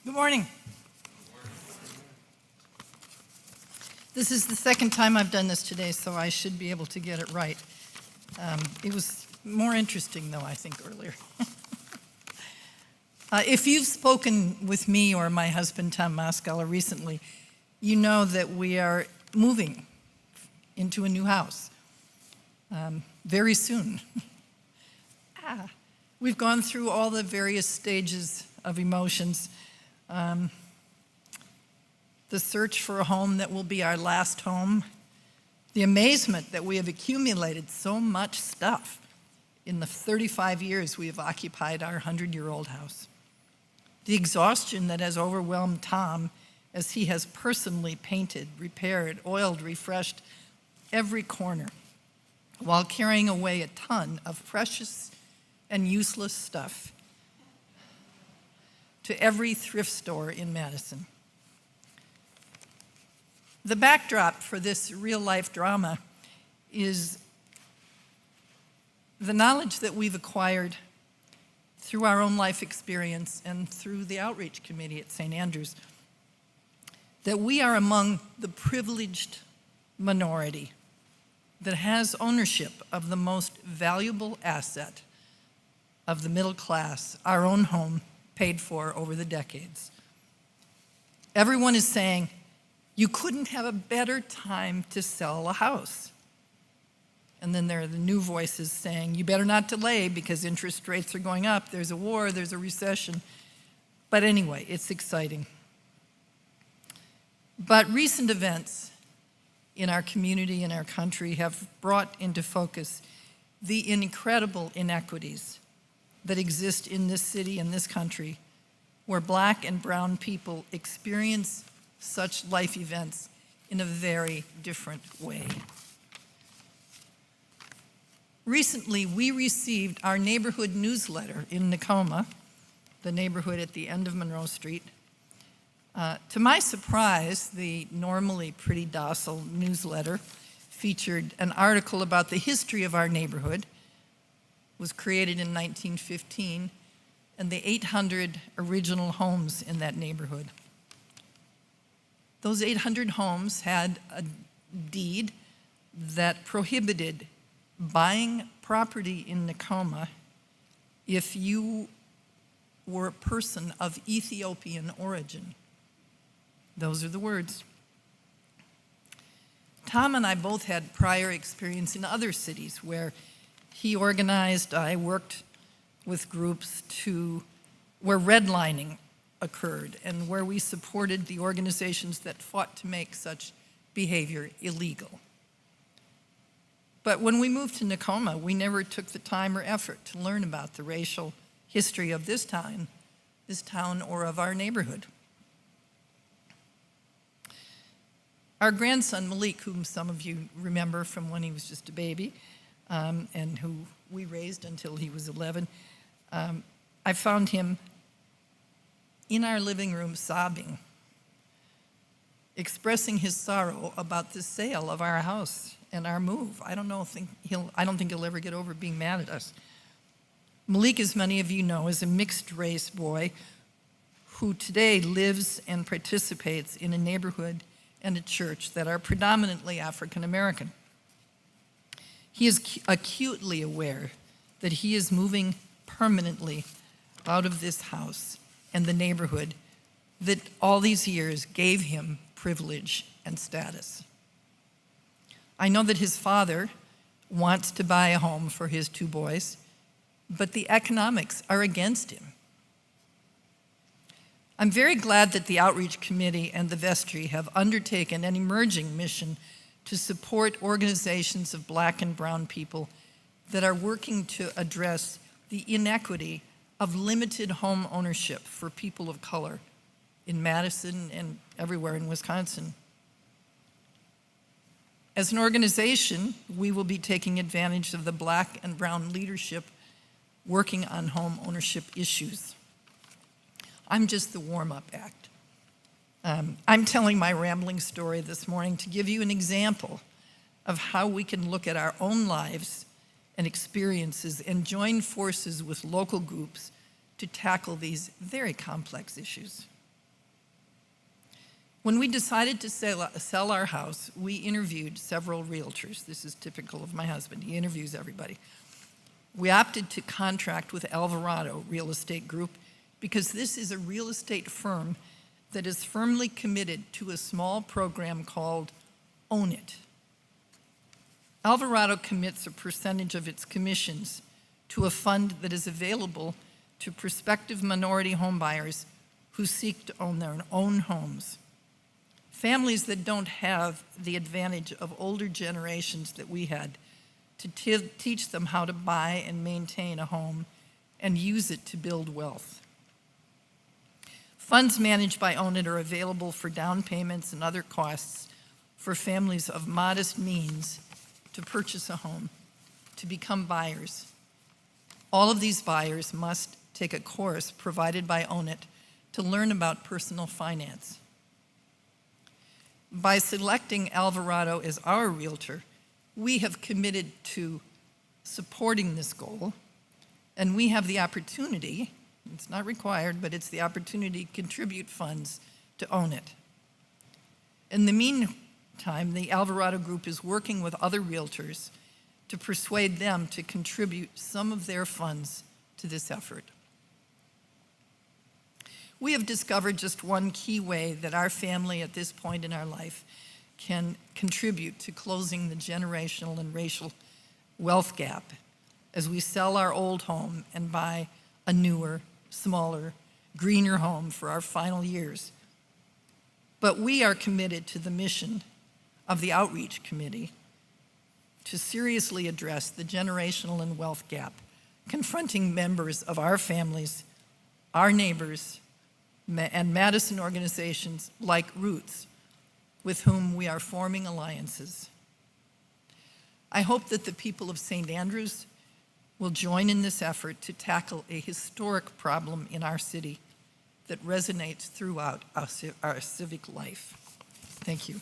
Good morning. This is the second time I've done this today, so I should be able to get it right. It was more interesting, though, I think, earlier. If you've spoken with me or my husband, Tom Moskala, recently, you know that we are moving into a new house very soon. We've gone through all the various stages of emotions. The search for a home that will be our last home, the amazement that we have accumulated so much stuff in the 35 years we have occupied our 100-year-old house, the exhaustion that has overwhelmed Tom as he has personally painted, repaired, oiled, refreshed every corner while carrying away a ton of precious and useless stuff to every thrift store in Madison. The backdrop for this real-life drama is the knowledge that we've acquired through our own life experience and through the outreach committee at St. Andrews, that we are among the privileged minority that has ownership of the most valuable asset of the middle class, our own home, paid for over the decades. Everyone is saying, you couldn't have a better time to sell a house. And then there are the new voices saying, you better not delay because interest rates are going up, there's a war, there's a recession. But anyway, it's exciting. But recent events in our community and our country have brought into focus the incredible inequities that exist in this city and this country, where Black and brown people experience such life events in a very different way. Recently, we received our neighborhood newsletter in Tacoma, the neighborhood at the end of Monroe Street. To my surprise, the normally pretty docile newsletter featured an article about the history of our neighborhood. It was created in 1915, and the 800 original homes in that neighborhood. Those 800 homes had a deed that prohibited buying property in Tacoma if you were a person of Ethiopian origin. Those are the words. Tom and I both had prior experience in other cities where he organized, I worked with groups where redlining occurred and where we supported the organizations that fought to make such behavior illegal. But when we moved to Tacoma, we never took the time or effort to learn about the racial history of this town or of our neighborhood. Our grandson, Malik, whom some of you remember from when he was just a baby, and who we raised until he was 11, I found him in our living room sobbing, expressing his sorrow about the sale of our house and our move. I don't think he'll ever get over being mad at us. Malik, as many of you know, is a mixed-race boy who today lives and participates in a neighborhood and a church that are predominantly African American. He is acutely aware that he is moving permanently out of this house and the neighborhood that all these years gave him privilege and status. I know that his father wants to buy a home for his two boys, but the economics are against him. I'm very glad that the Outreach Committee and the Vestry have undertaken an emerging mission to support organizations of Black and brown people that are working to address the inequity of limited home ownership for people of color in Madison and everywhere in Wisconsin. As an organization, we will be taking advantage of the Black and brown leadership working on home ownership issues. I'm just the warm-up act. I'm telling my rambling story this morning to give you an example of how we can look at our own lives and experiences and join forces with local groups to tackle these very complex issues. When we decided to sell our house, we interviewed several realtors. This is typical of my husband. He interviews everybody. We opted to contract with Alvarado Real Estate Group because this is a real estate firm that is firmly committed to a small program called Own It. Alvarado commits a percentage of its commissions to a fund that is available to prospective minority homebuyers who seek to own their own homes. Families that don't have the advantage of older generations that we had to teach them how to buy and maintain a home and use it to build wealth. Funds managed by Own It are available for down payments and other costs for families of modest means to purchase a home, to become buyers. All of these buyers must take a course provided by Own It to learn about personal finance. By selecting Alvarado as our realtor, we have committed to supporting this goal, and we have the opportunity, it's not required, but it's the opportunity to contribute funds to Own It. In the meantime, the Alvarado Group is working with other realtors to persuade them to contribute some of their funds to this effort. We have discovered just one key way that our family at this point in our life can contribute to closing the generational and racial wealth gap as we sell our old home and buy a newer, smaller, greener home for our final years. But we are committed to the mission of the Outreach Committee to seriously address the generational and wealth gap confronting members of our families, our neighbors, and Madison organizations like Roots, with whom we are forming alliances. I hope that the people of St. Andrews will join in this effort to tackle a historic problem in our city that resonates throughout our civic life. Thank you.